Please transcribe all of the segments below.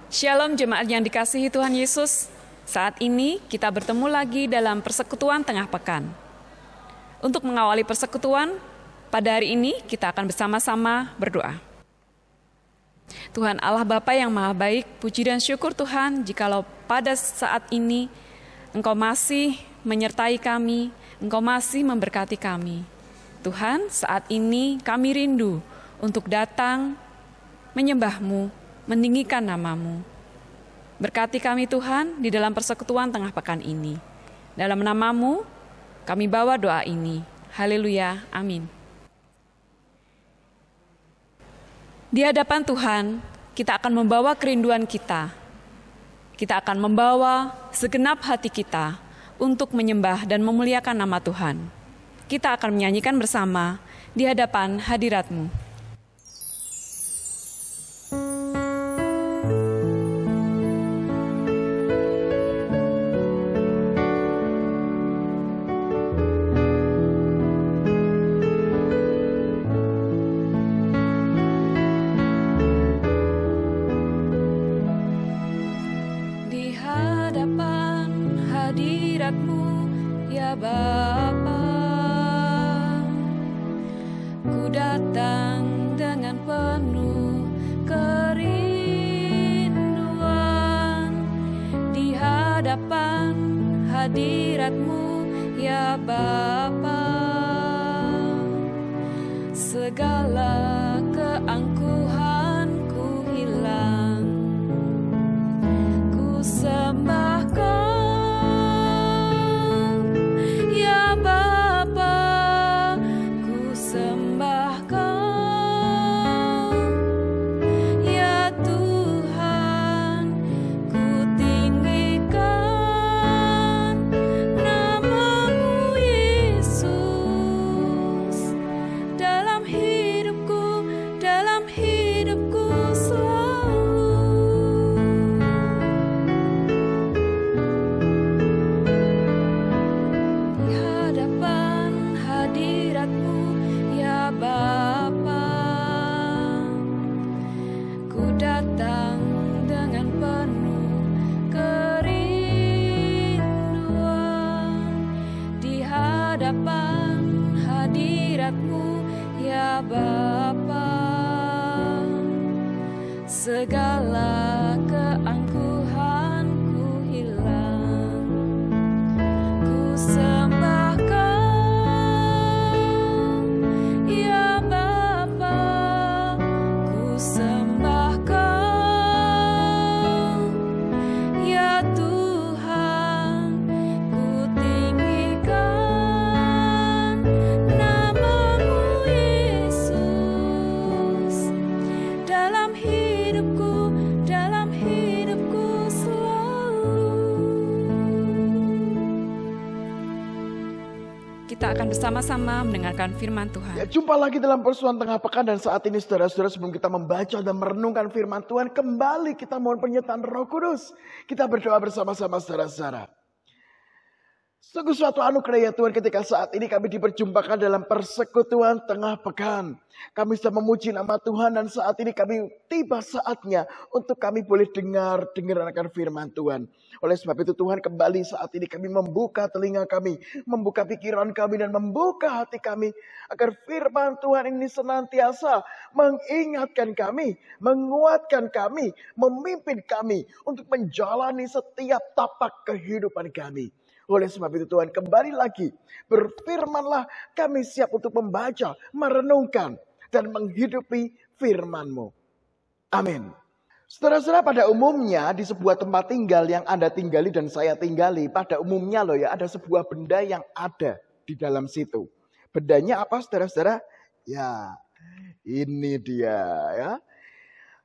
Shalom jemaat yang dikasihi Tuhan Yesus. Saat ini kita bertemu lagi dalam persekutuan tengah pekan. Untuk mengawali persekutuan, pada hari ini kita akan bersama-sama berdoa. Tuhan Allah Bapa yang Maha Baik, puji dan syukur Tuhan jikalau pada saat ini Engkau masih menyertai kami, Engkau masih memberkati kami. Tuhan, saat ini kami rindu untuk datang menyembah-Mu, meninggikan nama-Mu. Berkati kami Tuhan di dalam persekutuan tengah pekan ini. Dalam nama-Mu kami bawa doa ini. Haleluya, amin. Di hadapan Tuhan, kita akan membawa kerinduan kita. Kita akan membawa segenap hati kita untuk menyembah dan memuliakan nama Tuhan. Kita akan menyanyikan bersama di hadapan hadirat-Mu. Ya Bapa, ku datang dengan penuh kerinduan di hadapan hadirat-Mu ya Bapa. Segala keangkuhanku hilang, ku sembahkan segala keangkuhanku hilang, ku sembahkan ya Bapa, ku sembahkan ya Tuhan, ku tinggikan nama-Mu Yesus dalam hidupku selalu. Kita akan bersama-sama mendengarkan firman Tuhan. Ya, jumpa lagi dalam persekutuan tengah pekan, dan saat ini saudara-saudara, sebelum kita membaca dan merenungkan firman Tuhan, kembali kita mohon penyertaan Roh Kudus. Kita berdoa bersama-sama saudara-saudara. Sungguh suatu anugerah ya Tuhan ketika saat ini kami diperjumpakan dalam persekutuan tengah pekan. Kami bisa memuji nama Tuhan, dan saat ini kami tiba saatnya untuk kami boleh dengar akan firman Tuhan. Oleh sebab itu Tuhan, kembali saat ini kami membuka telinga kami, membuka pikiran kami dan membuka hati kami, agar firman Tuhan ini senantiasa mengingatkan kami, menguatkan kami, memimpin kami untuk menjalani setiap tapak kehidupan kami. Oleh sebab itu Tuhan, kembali lagi berfirmanlah, kami siap untuk membaca, merenungkan, dan menghidupi firman-Mu. Amin. Saudara-saudara, pada umumnya di sebuah tempat tinggal yang Anda tinggali dan saya tinggali, pada umumnya loh ya, ada sebuah benda yang ada di dalam situ. Bendanya apa saudara-saudara? Ya, ini dia ya.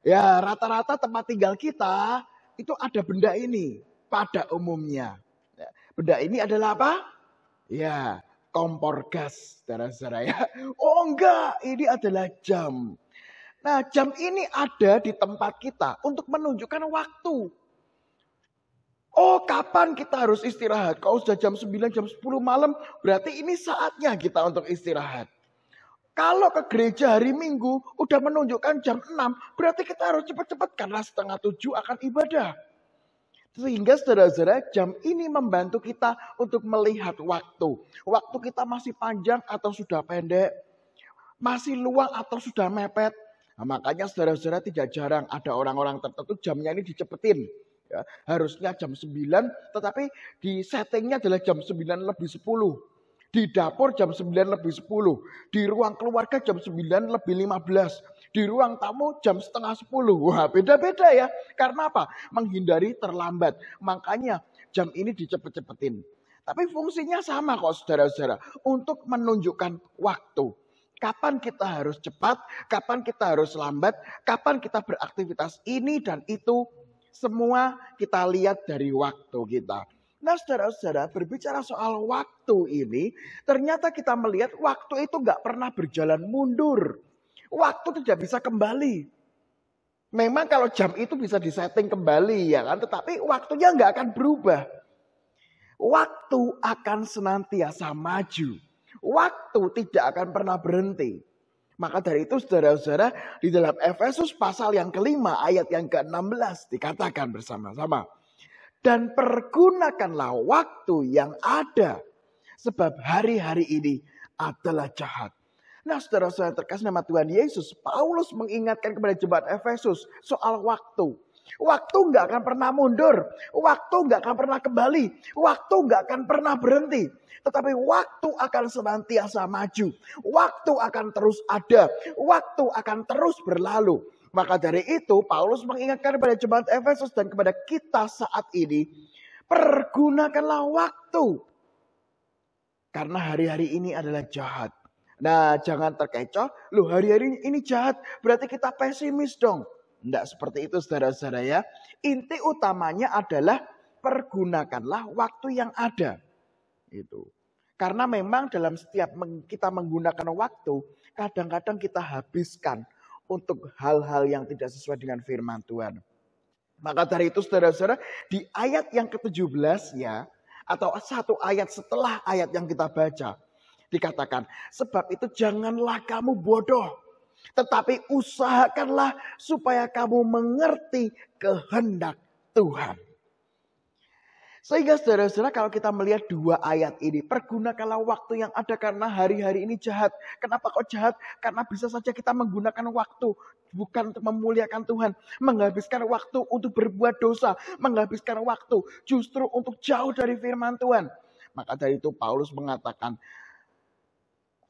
Ya, rata-rata tempat tinggal kita itu ada benda ini pada umumnya. Benda ini adalah apa? Ya, kompor gas, saudara-saudara ya. Oh enggak, ini adalah jam. Nah, jam ini ada di tempat kita untuk menunjukkan waktu. Oh, kapan kita harus istirahat? Kalau sudah jam 9, jam 10 malam, berarti ini saatnya kita untuk istirahat. Kalau ke gereja hari Minggu udah menunjukkan jam 6, berarti kita harus cepat-cepat karena 6:30 akan ibadah. Sehingga saudara-saudara, jam ini membantu kita untuk melihat waktu. Waktu kita masih panjang atau sudah pendek, masih luang atau sudah mepet. Nah, makanya saudara-saudara tidak jarang ada orang-orang tertentu jamnya ini dicepetin. Ya, harusnya jam 9, tetapi di settingnya adalah jam 9:10. Di dapur jam 9:10. Di ruang keluarga jam 9:15. Di ruang tamu jam 9:30. Wah, beda-beda ya. Karena apa? Menghindari terlambat. Makanya jam ini dicepet-cepetin. Tapi fungsinya sama kok saudara-saudara. Untuk menunjukkan waktu. Kapan kita harus cepat, kapan kita harus lambat, kapan kita beraktivitas ini dan itu. Semua kita lihat dari waktu kita. Nah saudara-saudara, berbicara soal waktu ini, ternyata kita melihat waktu itu gak pernah berjalan mundur. Waktu tidak bisa kembali. Memang kalau jam itu bisa disetting kembali ya kan, tetapi waktunya gak akan berubah. Waktu akan senantiasa maju. Waktu tidak akan pernah berhenti. Maka dari itu saudara-saudara, di dalam Efesus pasal yang kelima ayat yang ke-16 dikatakan bersama-sama. Dan pergunakanlah waktu yang ada. Sebab hari-hari ini adalah jahat. Nah saudara-saudara terkasih nama Tuhan Yesus, Paulus mengingatkan kepada jemaat Efesus soal waktu. Waktu gak akan pernah mundur. Waktu gak akan pernah kembali. Waktu gak akan pernah berhenti. Tetapi waktu akan senantiasa maju. Waktu akan terus ada. Waktu akan terus berlalu. Maka dari itu Paulus mengingatkan kepada jemaat Efesus dan kepada kita saat ini. Pergunakanlah waktu. Karena hari-hari ini adalah jahat. Nah jangan terkecoh. Loh hari-hari ini jahat. Berarti kita pesimis dong. Tidak seperti itu saudara-saudara ya. Inti utamanya adalah pergunakanlah waktu yang ada. Itu. Karena memang dalam setiap kita menggunakan waktu, kadang-kadang kita habiskan untuk hal-hal yang tidak sesuai dengan firman Tuhan. Maka dari itu saudara-saudara, di ayat yang ke-17 ya, atau satu ayat setelah ayat yang kita baca, dikatakan, sebab itu janganlah kamu bodoh, tetapi usahakanlah supaya kamu mengerti kehendak Tuhan. Sehingga saudara-saudara kalau kita melihat dua ayat ini, pergunakanlah waktu yang ada karena hari-hari ini jahat. Kenapa kok jahat? Karena bisa saja kita menggunakan waktu bukan untuk memuliakan Tuhan. Menghabiskan waktu untuk berbuat dosa. Menghabiskan waktu justru untuk jauh dari firman Tuhan. Maka dari itu Paulus mengatakan,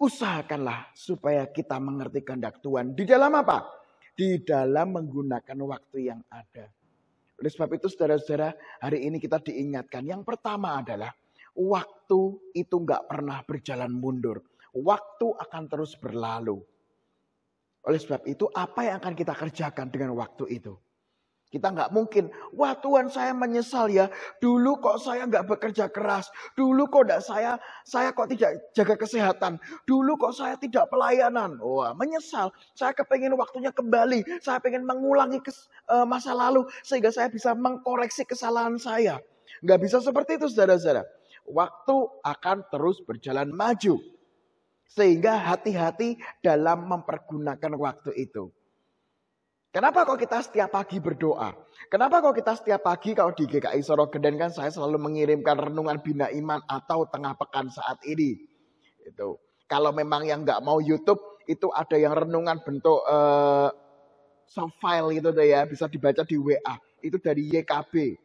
usahakanlah supaya kita mengerti kehendak Tuhan. Di dalam apa? Di dalam menggunakan waktu yang ada. Oleh sebab itu saudara-saudara, hari ini kita diingatkan. Yang pertama adalah waktu itu gak pernah berjalan mundur. Waktu akan terus berlalu. Oleh sebab itu apa yang akan kita kerjakan dengan waktu itu? Kita gak mungkin, wah Tuhan saya menyesal ya. Dulu kok saya gak bekerja keras. Dulu kok saya kok tidak jaga kesehatan. Dulu kok saya tidak pelayanan. Wah menyesal. Saya kepengen waktunya kembali. Saya pengen mengulangi masa lalu. Sehingga saya bisa mengkoreksi kesalahan saya. Gak bisa seperti itu saudara-saudara. Waktu akan terus berjalan maju. Sehingga hati-hati dalam mempergunakan waktu itu. Kenapa kok kita setiap pagi berdoa? Kenapa kok kita setiap pagi kalau di GKI Sorogeden kan saya selalu mengirimkan renungan bina iman atau tengah pekan saat ini. Itu. Kalau memang yang nggak mau YouTube itu ada yang renungan bentuk soft file gitu deh ya, bisa dibaca di WA. Itu dari YKB.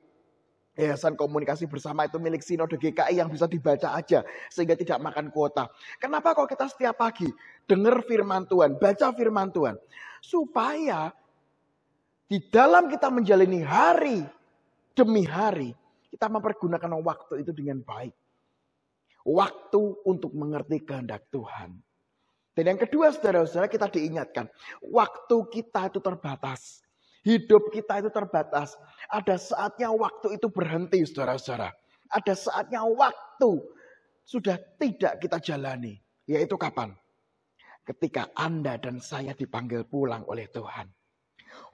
Yayasan Komunikasi Bersama itu milik Sinode GKI yang bisa dibaca aja sehingga tidak makan kuota. Kenapa kok kita setiap pagi dengar firman Tuhan, baca firman Tuhan supaya di dalam kita menjalani hari demi hari, kita mempergunakan waktu itu dengan baik. Waktu untuk mengerti kehendak Tuhan. Dan yang kedua saudara-saudara kita diingatkan, waktu kita itu terbatas. Hidup kita itu terbatas. Ada saatnya waktu itu berhenti saudara-saudara. Ada saatnya waktu sudah tidak kita jalani. Yaitu kapan? Ketika Anda dan saya dipanggil pulang oleh Tuhan.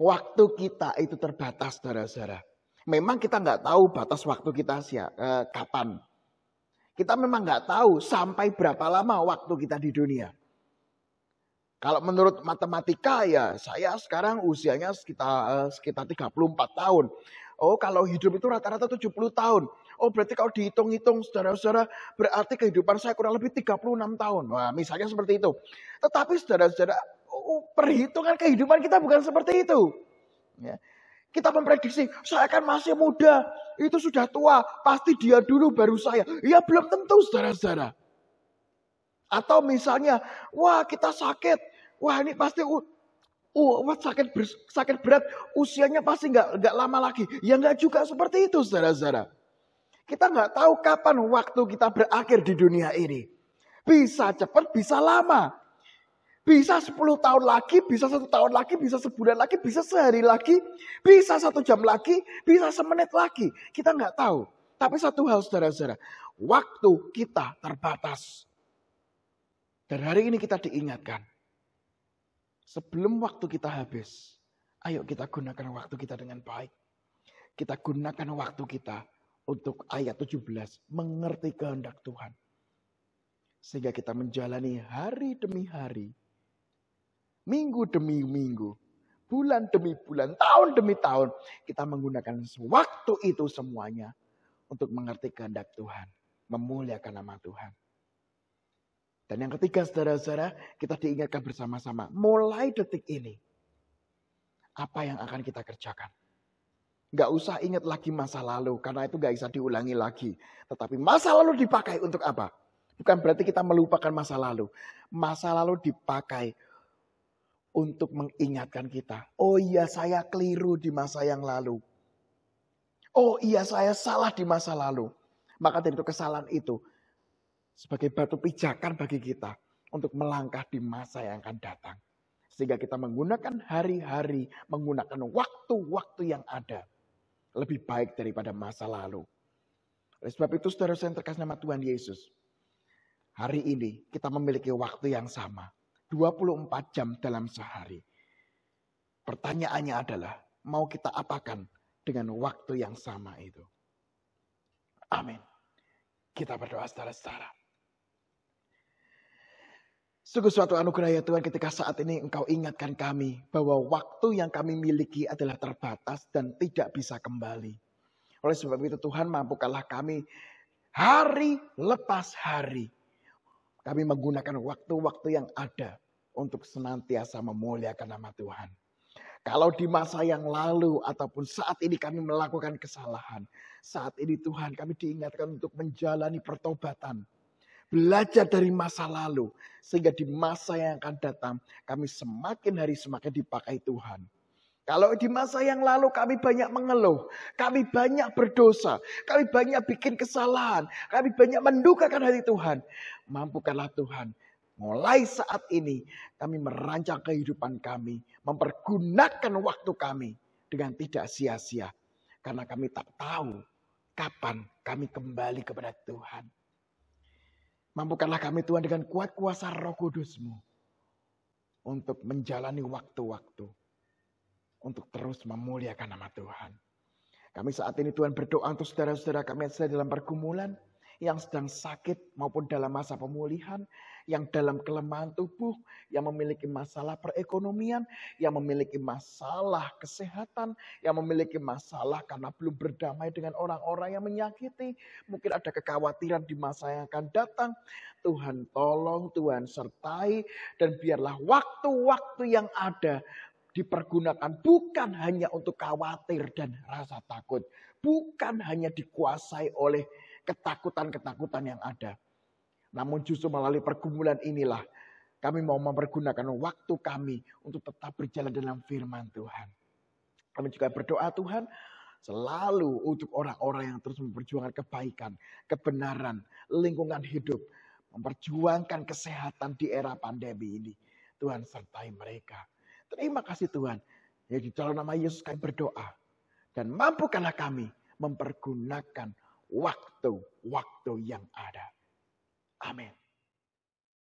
Waktu kita itu terbatas saudara-saudara. Memang kita nggak tahu batas waktu kita kapan. Kita memang nggak tahu sampai berapa lama waktu kita di dunia. Kalau menurut matematika ya saya sekarang usianya sekitar 34 tahun. Oh kalau hidup itu rata-rata 70 tahun. Oh berarti kalau dihitung-hitung saudara-saudara berarti kehidupan saya kurang lebih 36 tahun. Wah misalnya seperti itu. Tetapi saudara-saudara perhitungan kehidupan kita bukan seperti itu. Ya. Kita memprediksi saya kan masih muda. Itu sudah tua. Pasti dia dulu baru saya. Ya belum tentu saudara-saudara. Atau misalnya wah kita sakit. Wah ini pasti sakit berat, usianya pasti nggak lama lagi. Ya nggak juga seperti itu, saudara-saudara. Kita nggak tahu kapan waktu kita berakhir di dunia ini. Bisa cepat, bisa lama. Bisa 10 tahun lagi, bisa 1 tahun lagi, bisa sebulan lagi, bisa sehari lagi, bisa 1 jam lagi, bisa semenit lagi. Kita nggak tahu. Tapi satu hal, saudara-saudara, waktu kita terbatas. Dan hari ini kita diingatkan. Sebelum waktu kita habis, ayo kita gunakan waktu kita dengan baik. Kita gunakan waktu kita untuk ayat 17, mengerti kehendak Tuhan. Sehingga kita menjalani hari demi hari, minggu demi minggu, bulan demi bulan, tahun demi tahun. Kita menggunakan waktu itu semuanya untuk mengerti kehendak Tuhan, memuliakan nama Tuhan. Dan yang ketiga saudara-saudara, kita diingatkan bersama-sama. Mulai detik ini, apa yang akan kita kerjakan? Gak usah ingat lagi masa lalu, karena itu gak bisa diulangi lagi. Tetapi masa lalu dipakai untuk apa? Bukan berarti kita melupakan masa lalu. Masa lalu dipakai untuk mengingatkan kita. Oh iya saya keliru di masa yang lalu. Oh iya saya salah di masa lalu. Maka dari itu kesalahan itu sebagai batu pijakan bagi kita untuk melangkah di masa yang akan datang. Sehingga kita menggunakan hari-hari, menggunakan waktu-waktu yang ada. Lebih baik daripada masa lalu. Oleh sebab itu saudara yang terkasih nama Tuhan Yesus. Hari ini kita memiliki waktu yang sama. 24 jam dalam sehari. Pertanyaannya adalah, mau kita apakan dengan waktu yang sama itu? Amin. Kita berdoa saudara-saudara. Sungguh suatu anugerah ya Tuhan ketika saat ini Engkau ingatkan kami bahwa waktu yang kami miliki adalah terbatas dan tidak bisa kembali. Oleh sebab itu Tuhan mampukanlah kami hari lepas hari. Kami menggunakan waktu-waktu yang ada untuk senantiasa memuliakan nama Tuhan. Kalau di masa yang lalu ataupun saat ini kami melakukan kesalahan. Saat ini Tuhan kami diingatkan untuk menjalani pertobatan. Belajar dari masa lalu. Sehingga di masa yang akan datang kami semakin hari semakin dipakai Tuhan. Kalau di masa yang lalu kami banyak mengeluh. Kami banyak berdosa. Kami banyak bikin kesalahan. Kami banyak mendukakan hati Tuhan. Mampukanlah Tuhan. Mulai saat ini kami merancang kehidupan kami. Mempergunakan waktu kami dengan tidak sia-sia. Karena kami tak tahu kapan kami kembali kepada Tuhan. Mampukanlah kami Tuhan dengan kuat kuasa Roh Kudus-Mu. Untuk menjalani waktu-waktu. Untuk terus memuliakan nama Tuhan. Kami saat ini Tuhan berdoa untuk saudara-saudara kami yang sedang dalam pergumulan. Yang sedang sakit maupun dalam masa pemulihan. Yang dalam kelemahan tubuh. Yang memiliki masalah perekonomian. Yang memiliki masalah kesehatan. Yang memiliki masalah karena belum berdamai dengan orang-orang yang menyakiti. Mungkin ada kekhawatiran di masa yang akan datang. Tuhan tolong, Tuhan sertai. Dan biarlah waktu-waktu yang ada dipergunakan bukan hanya untuk khawatir dan rasa takut. Bukan hanya dikuasai oleh ketakutan-ketakutan yang ada. Namun justru melalui pergumulan inilah kami mau mempergunakan waktu kami untuk tetap berjalan dalam firman Tuhan. Kami juga berdoa Tuhan selalu untuk orang-orang yang terus memperjuangkan kebaikan, kebenaran, lingkungan hidup. Memperjuangkan kesehatan di era pandemi ini. Tuhan sertai mereka. Terima kasih Tuhan. Ya, di dalam nama Yesus kami berdoa. Dan mampukanlah kami mempergunakan waktu-waktu yang ada. Amin.